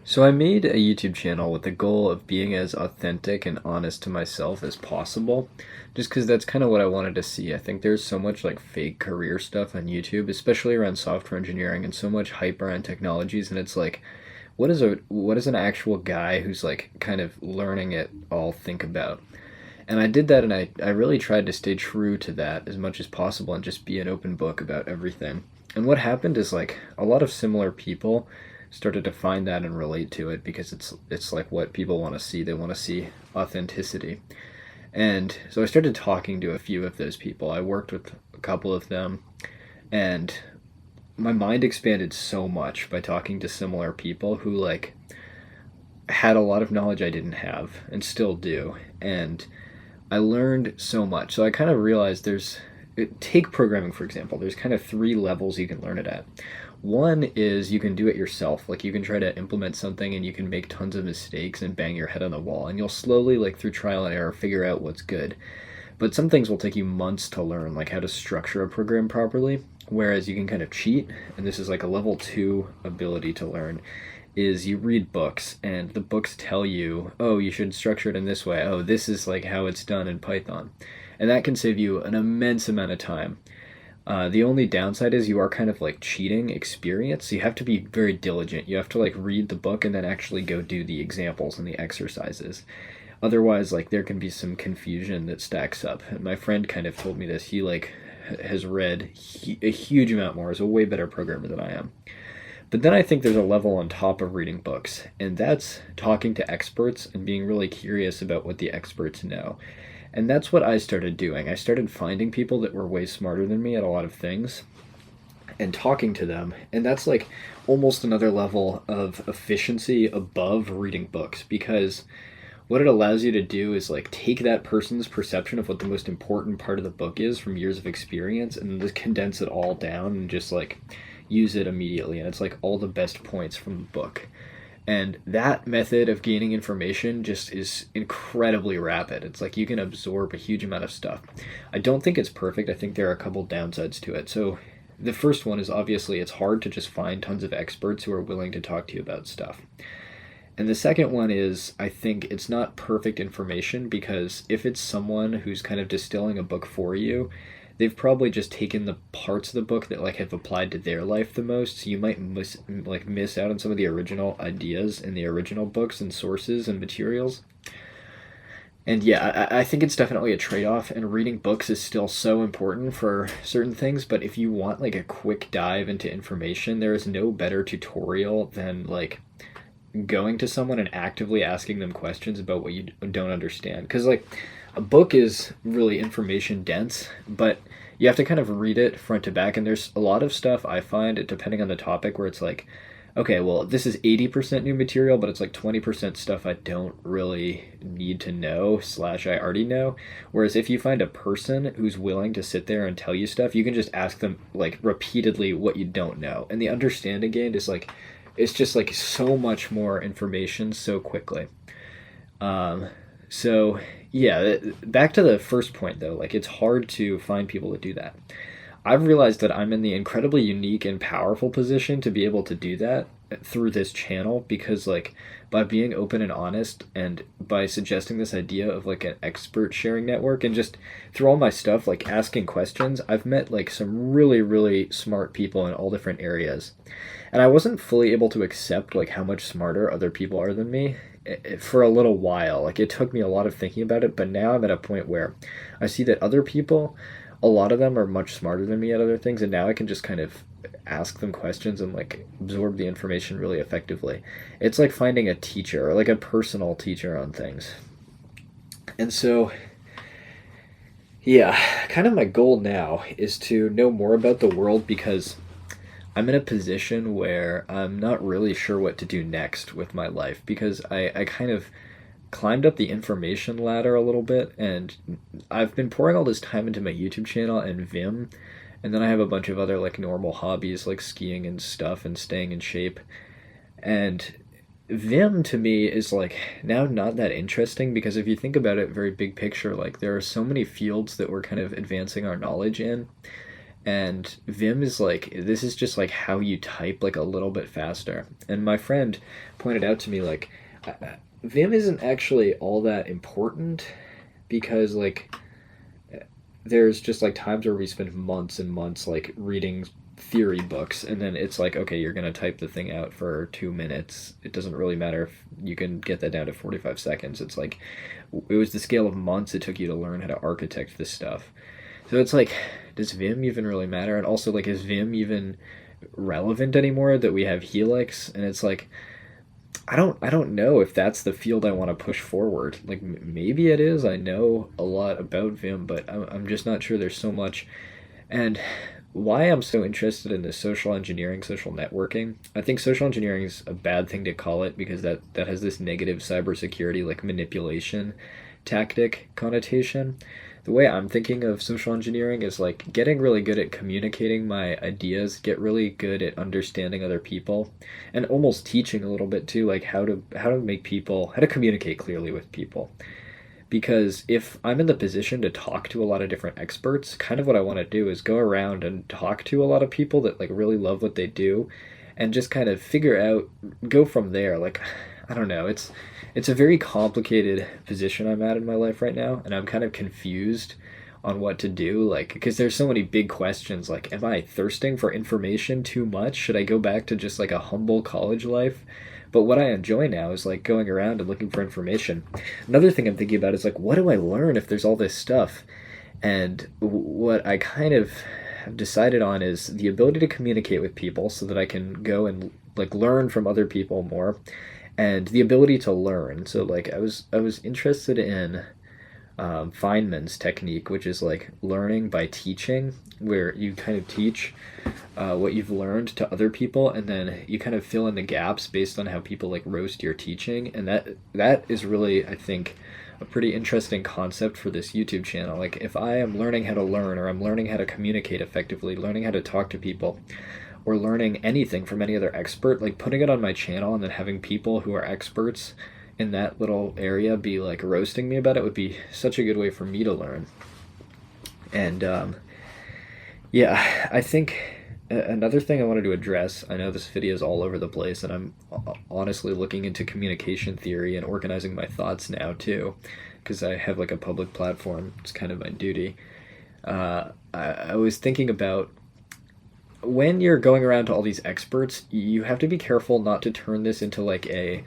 So I made a YouTube channel with the goal of being as authentic and honest to myself as possible, just because that's kind of what I wanted to see. I think there's so much like fake career stuff on YouTube, especially around software engineering, and so much hype around technologies, and it's like, what does an actual guy who's like kind of learning it all think about? And I did that, and I really tried to stay true to that as much as possible and just be an open book about everything. And what happened is like a lot of similar people started to find that and relate to it because it's like what people want to see. They want to see authenticity. And so I started talking to a few of those people. I worked with a couple of them, and my mind expanded so much by talking to similar people who like had a lot of knowledge I didn't have and still do. And I learned so much. So I kind of realized take programming for example. There's kind of three levels you can learn it at. One is you can do it yourself. Like you can try to implement something and you can make tons of mistakes and bang your head on the wall, and you'll slowly, like through trial and error, figure out what's good. But some things will take you months to learn, like how to structure a program properly. Whereas you can kind of cheat, and this is like a level two ability to learn, is you read books and the books tell you, oh, you should structure it in this way. Oh, this is like how it's done in Python. And that can save you an immense amount of time. The only downside is you are kind of like cheating experience. You have to be very diligent. You have to like read the book and then actually go do the examples and the exercises. Otherwise, like there can be some confusion that stacks up. And my friend kind of told me this. He like has read a huge amount more. Is a way better programmer than I am. But then I think there's a level on top of reading books, and that's talking to experts and being really curious about what the experts know. And that's what I started doing. I started finding people that were way smarter than me at a lot of things and talking to them. And that's like almost another level of efficiency above reading books, because what it allows you to do is like take that person's perception of what the most important part of the book is from years of experience and just condense it all down and just like use it immediately. And it's like all the best points from the book. And that method of gaining information just is incredibly rapid. It's like you can absorb a huge amount of stuff. I don't think it's perfect. I think there are a couple downsides to it. So the first one is obviously it's hard to just find tons of experts who are willing to talk to you about stuff. And the second one is I think it's not perfect information, because if it's someone who's kind of distilling a book for you, they've probably just taken the parts of the book that like have applied to their life the most. So you might miss out on some of the original ideas in the original books and sources and materials. And yeah, I think it's definitely a trade-off, and reading books is still so important for certain things. But if you want like a quick dive into information, there is no better tutorial than like going to someone and actively asking them questions about what you don't understand. Because like a book is really information dense, but you have to kind of read it front to back. And there's a lot of stuff I find, depending on the topic, where it's like, okay, well, this is 80% new material, but it's like 20% stuff I don't really need to know, slash I already know. Whereas if you find a person who's willing to sit there and tell you stuff, you can just ask them like repeatedly what you don't know. And the understanding gained is like, it's just like so much more information so quickly. So yeah, back to the first point though, like it's hard to find people that do that. I've realized that I'm in the incredibly unique and powerful position to be able to do that through this channel, because like by being open and honest and by suggesting this idea of like an expert sharing network and just through all my stuff like asking questions, I've met like some really smart people in all different areas. And I wasn't fully able to accept like how much smarter other people are than me for a little while. Like it took me a lot of thinking about it, but now I'm at a point where I see that other people, a lot of them are much smarter than me at other things, and now I can just kind of ask them questions and like absorb the information really effectively. It's like finding a teacher, or like a personal teacher on things. And so yeah, kind of my goal now is to know more about the world, because I'm in a position where I'm not really sure what to do next with my life, because I kind of climbed up the information ladder a little bit, and I've been pouring all this time into my YouTube channel and Vim, and then I have a bunch of other like normal hobbies like skiing and stuff and staying in shape. And Vim to me is like now not that interesting, because if you think about it very big picture, like there are so many fields that we're kind of advancing our knowledge in, And Vim is like, this is just like how you type like a little bit faster. And my friend pointed out to me like, Vim isn't actually all that important because like there's just like times where we spend months and months like reading theory books, and then it's like, okay, you're going to type the thing out for 2 minutes. It doesn't really matter if you can get that down to 45 seconds. It's like it was the scale of months it took you to learn how to architect this stuff. So it's like, does Vim even really matter? And also, like, is Vim even relevant anymore that we have Helix? And it's like, I don't know if that's the field I want to push forward. Like, maybe it is. I know a lot about Vim, but I'm just not sure there's so much. And why I'm so interested in this social engineering, social networking, I think social engineering is a bad thing to call it because that has this negative cybersecurity, like manipulation tactic connotation. The way I'm thinking of social engineering is like getting really good at communicating my ideas, get really good at understanding other people, and almost teaching a little bit too, like how to make people, how to communicate clearly with people. Because if I'm in the position to talk to a lot of different experts, kind of what I want to do is go around and talk to a lot of people that like really love what they do and just kind of figure out, go from there. Like, I don't know, it's a very complicated position I'm at in my life right now, and I'm kind of confused on what to do, like, because there's so many big questions, like, am I thirsting for information too much? Should I go back to just like a humble college life? But what I enjoy now is like going around and looking for information. Another thing I'm thinking about is like, what do I learn if there's all this stuff? And what I kind of have decided on is the ability to communicate with people so that I can go and like learn from other people more, and the ability to learn. So like I was interested in Feynman's technique, which is like learning by teaching, where you kind of teach what you've learned to other people, and then you kind of fill in the gaps based on how people like roast your teaching. And that is really, I think, a pretty interesting concept for this YouTube channel. Like if I am learning how to learn, or I'm learning how to communicate effectively, learning how to talk to people, or learning anything from any other expert, like putting it on my channel and then having people who are experts in that little area be like roasting me about it would be such a good way for me to learn. And yeah, I think another thing I wanted to address, I know this video is all over the place, and I'm honestly looking into communication theory and organizing my thoughts now too, because I have like a public platform. It's kind of my duty. I was thinking about, when you're going around to all these experts, you have to be careful not to turn this into like a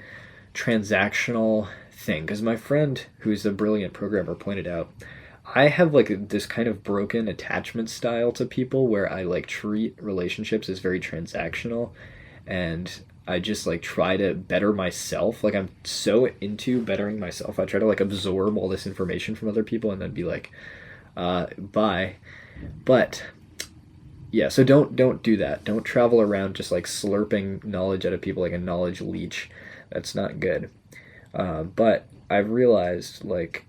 transactional thing. Because my friend, who's a brilliant programmer, pointed out, I have like this kind of broken attachment style to people where I like treat relationships as very transactional, and I just like try to better myself. Like I'm so into bettering myself. I try to like absorb all this information from other people and then be like, bye. But yeah, so don't do that. Don't travel around just like slurping knowledge out of people like a knowledge leech. That's not good. But I've realized like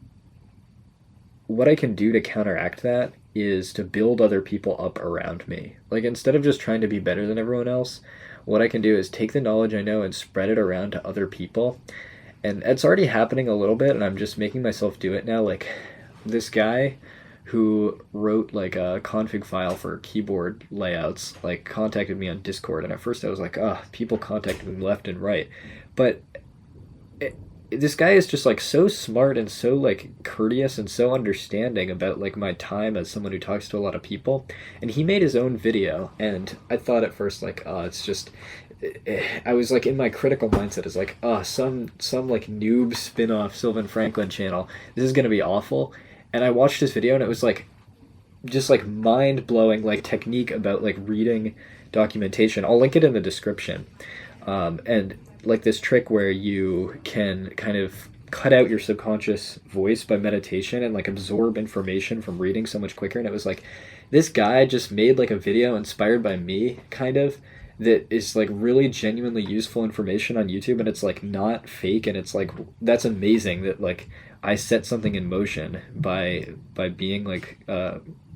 what I can do to counteract that is to build other people up around me. Like instead of just trying to be better than everyone else, what I can do is take the knowledge I know and spread it around to other people. And it's already happening a little bit, and I'm just making myself do it now. Like this guy who wrote like a config file for keyboard layouts like contacted me on Discord, and at first I was like, oh, people contacted me left and right. But this guy is just like so smart and so like courteous and so understanding about like my time as someone who talks to a lot of people, and he made his own video. And I thought at first like, oh, it's just, I was like in my critical mindset is like, oh, some like noob spin-off Sylvan Franklin channel, this is gonna be awful. And I watched his video and it was like just like mind-blowing like technique about like reading documentation. I'll link it in the description. And like this trick where you can kind of cut out your subconscious voice by meditation and like absorb information from reading so much quicker. And it was like this guy just made like a video inspired by me, kind of, that is like really genuinely useful information on YouTube, and it's like not fake, and it's like that's amazing that like I set something in motion by being like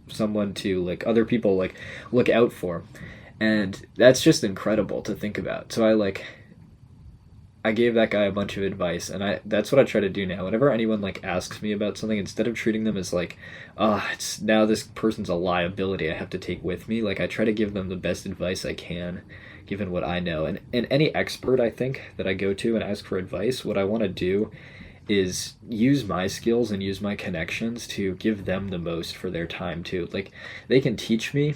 someone to like other people like look out for. And that's just incredible to think about. So I like I gave that guy a bunch of advice, and I that's what I try to do now. Whenever anyone like asks me about something, instead of treating them as like, it's now this person's a liability I have to take with me, like I try to give them the best advice I can, given what I know. And any expert I think that I go to and ask for advice, what I want to do is use my skills and use my connections to give them the most for their time too. Like they can teach me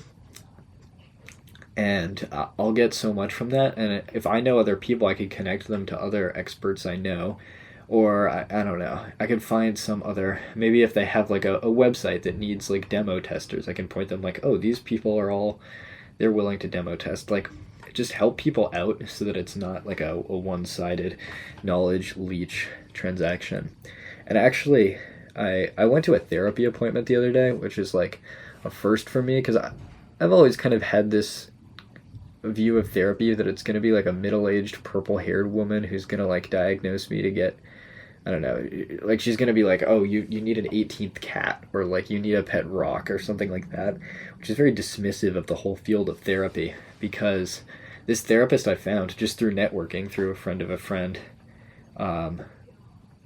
and I'll get so much from that. And if I know other people, I could connect them to other experts I know, or I don't know, I could find some other, maybe if they have like a website that needs like demo testers, I can point them like, oh, these people are all, they're willing to demo test. Like just help people out so that it's not like a one-sided knowledge leech transaction. And actually, I went to a therapy appointment the other day, which is like a first for me because I've always kind of had this view of therapy that it's going to be like a middle-aged purple-haired woman who's going to like diagnose me to get, I don't know, like she's going to be like, oh, you need an 18th cat, or like you need a pet rock or something like that, which is very dismissive of the whole field of therapy. Because this therapist I found just through networking through a friend of a friend,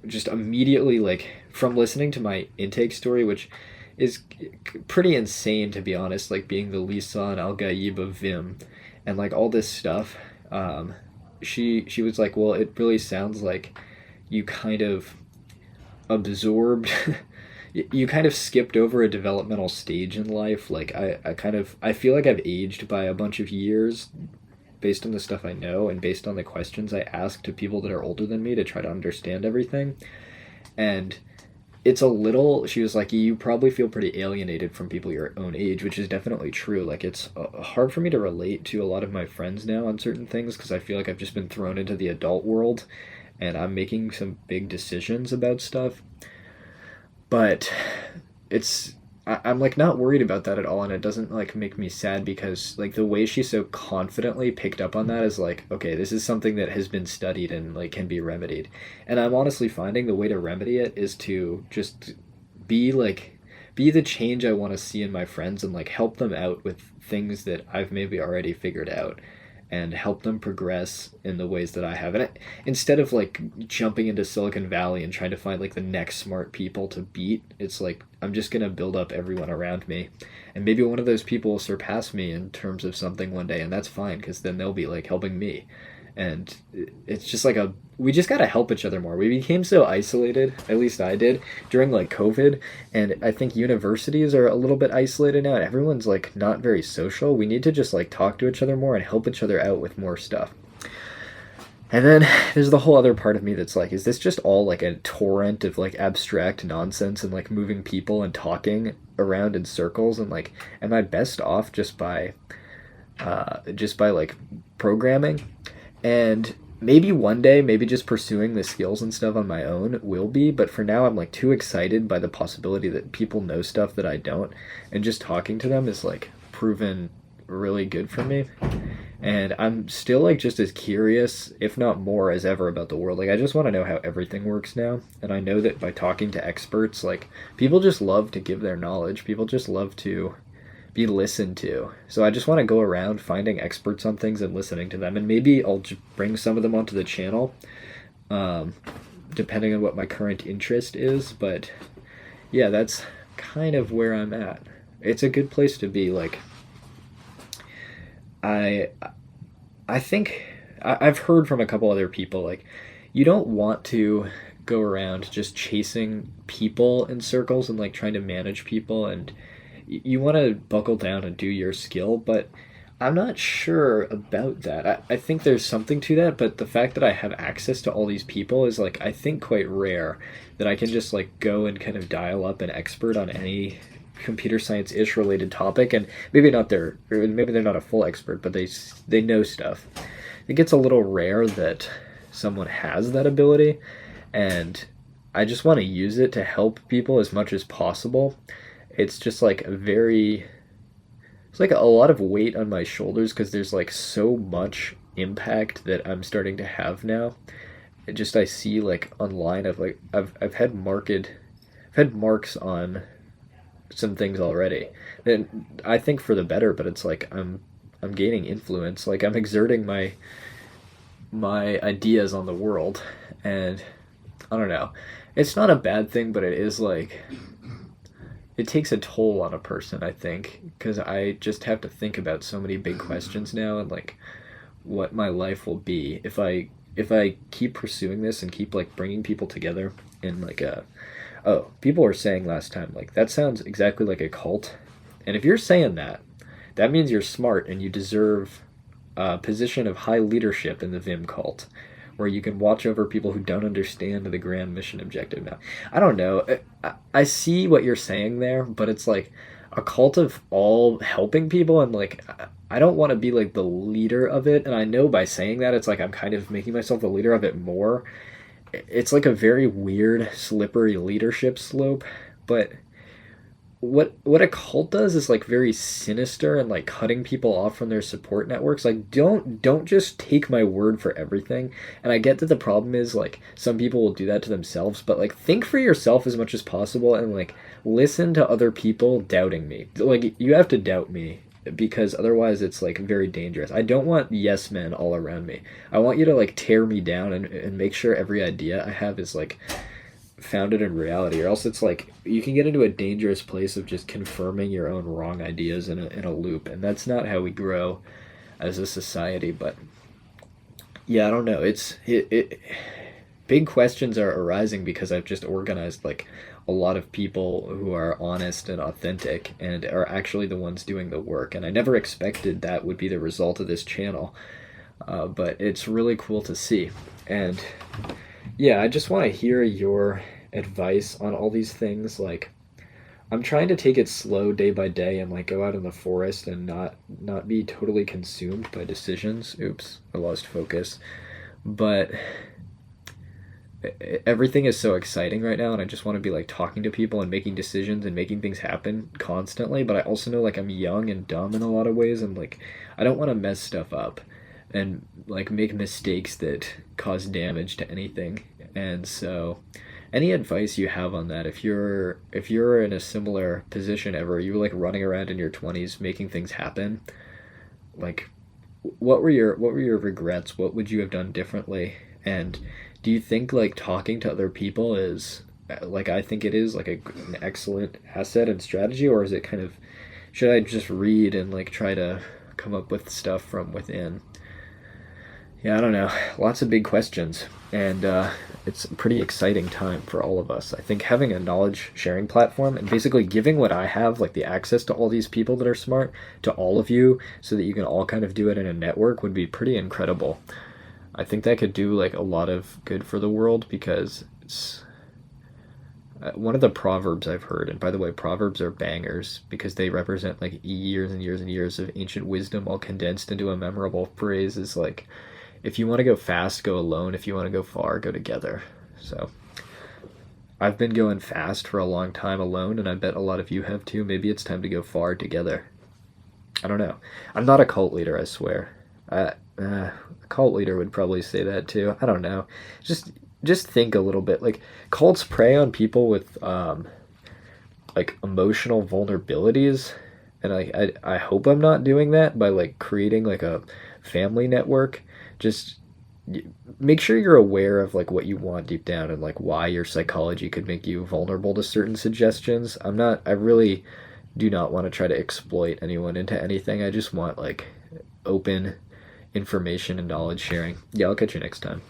just immediately, like from listening to my intake story, which is pretty insane to be honest, like being the Lisan Al Gaib of Vim and like all this stuff. She was like, well, it really sounds like you kind of absorbed you kind of skipped over a developmental stage in life. Like I feel like I've aged by a bunch of years based on the stuff I know and based on the questions I ask to people that are older than me to try to understand everything. And it's a little, she was like, you probably feel pretty alienated from people your own age, which is definitely true. Like it's hard for me to relate to a lot of my friends now on certain things because I feel like I've just been thrown into the adult world and I'm making some big decisions about stuff. But it's, I'm like not worried about that at all, and it doesn't like make me sad because like the way she so confidently picked up on that is like, okay, this is something that has been studied and like can be remedied. And I'm honestly finding the way to remedy it is to just be like, be the change I want to see in my friends and like help them out with things that I've maybe already figured out and help them progress in the ways that I have. And instead of like jumping into Silicon Valley and trying to find like the next smart people to beat, it's like I'm just going to build up everyone around me. And maybe one of those people will surpass me in terms of something one day, and that's fine because then they'll be like helping me. And it's just like we just got to help each other more. We became so isolated, at least I did, during like COVID. And I think universities are a little bit isolated now. Everyone's like not very social. We need to just like talk to each other more and help each other out with more stuff. And then there's the whole other part of me that's like, is this just all like a torrent of like abstract nonsense and like moving people and talking around in circles? And like, am I best off just by like programming? And maybe one day, maybe just pursuing the skills and stuff on my own will be, but for now I'm like too excited by the possibility that people know stuff that I don't, and just talking to them is like proven really good for me. And I'm still like just as curious, if not more, as ever about the world. Like I just want to know how everything works now, and I know that by talking to experts, like people just love to give their knowledge. People just love to be listened to. So I just want to go around finding experts on things and listening to them, and maybe I'll just bring some of them onto the channel, depending on what my current interest is. But yeah, that's kind of where I'm at. It's a good place to be. Like I think I've heard from a couple other people like you don't want to go around just chasing people in circles and like trying to manage people, and you want to buckle down and do your skill. But I'm not sure about that. I think there's something to that, but the fact that I have access to all these people is like I think quite rare, that I can just like go and kind of dial up an expert on any computer science-ish related topic, and maybe they're not a full expert, but they know stuff. I think it's a little rare that someone has that ability, and I just want to use it to help people as much as possible. It's just like it's like a lot of weight on my shoulders because there's like so much impact that I'm starting to have now. I see like online of like I've had marks on some things already, and I think for the better. But it's like I'm gaining influence. Like I'm exerting my ideas on the world, and I don't know. It's not a bad thing, but it is like it takes a toll on a person, I think, because I just have to think about so many big questions now and like what my life will be if I keep pursuing this and keep like bringing people together in like a oh, people were saying last time like that sounds exactly like a cult. And if you're saying that, that means you're smart and you deserve a position of high leadership in the Vim cult, where you can watch over people who don't understand the grand mission objective now. I don't know. I see what you're saying there, but it's like a cult of all helping people, and like I don't want to be like the leader of it. And I know by saying that, it's like I'm kind of making myself the leader of it more. It's like a very weird, slippery leadership slope, but what a cult does is like very sinister and like cutting people off from their support networks. Like don't just take my word for everything. And I get that the problem is like some people will do that to themselves, but like think for yourself as much as possible and like listen to other people doubting me. Like you have to doubt me because otherwise it's like very dangerous. I don't want yes men all around me. I want you to like tear me down and make sure every idea I have is like founded in reality, or else it's like you can get into a dangerous place of just confirming your own wrong ideas in a loop, and that's not how we grow as a society. But yeah, I don't know, big questions are arising because I've just organized like a lot of people who are honest and authentic and are actually the ones doing the work, and I never expected that would be the result of this channel, but it's really cool to see. And yeah, I just want to hear your advice on all these things. Like, I'm trying to take it slow day by day and like go out in the forest and not be totally consumed by decisions. Oops, I lost focus. But everything is so exciting right now, and I just want to be like talking to people and making decisions and making things happen constantly. But I also know like I'm young and dumb in a lot of ways, and like I don't want to mess stuff up and like make mistakes that cause damage to anything. And so any advice you have on that, if you're in a similar position ever, you were like running around in your 20s making things happen, like what were your regrets? What would you have done differently? And do you think like talking to other people is like I think it is like an excellent asset and strategy, or is it kind of should I just read and like try to come up with stuff from within? Yeah, I don't know. Lots of big questions, and it's a pretty exciting time for all of us. I think having a knowledge sharing platform and basically giving what I have, like the access to all these people that are smart, to all of you, so that you can all kind of do it in a network would be pretty incredible. I think that could do like a lot of good for the world, because it's one of the proverbs I've heard, and by the way, proverbs are bangers because they represent like years and years and years of ancient wisdom all condensed into a memorable phrase, is like, if you want to go fast, go alone. If you want to go far, go together. So I've been going fast for a long time alone, and I bet a lot of you have too. Maybe it's time to go far together. I don't know. I'm not a cult leader, I swear. A cult leader would probably say that too. I don't know. Just think a little bit. Like cults prey on people with like emotional vulnerabilities, and I hope I'm not doing that by like creating like a family network. Just make sure you're aware of like what you want deep down and like why your psychology could make you vulnerable to certain suggestions. I really do not want to try to exploit anyone into anything. I just want like open information and knowledge sharing. Yeah, I'll catch you next time.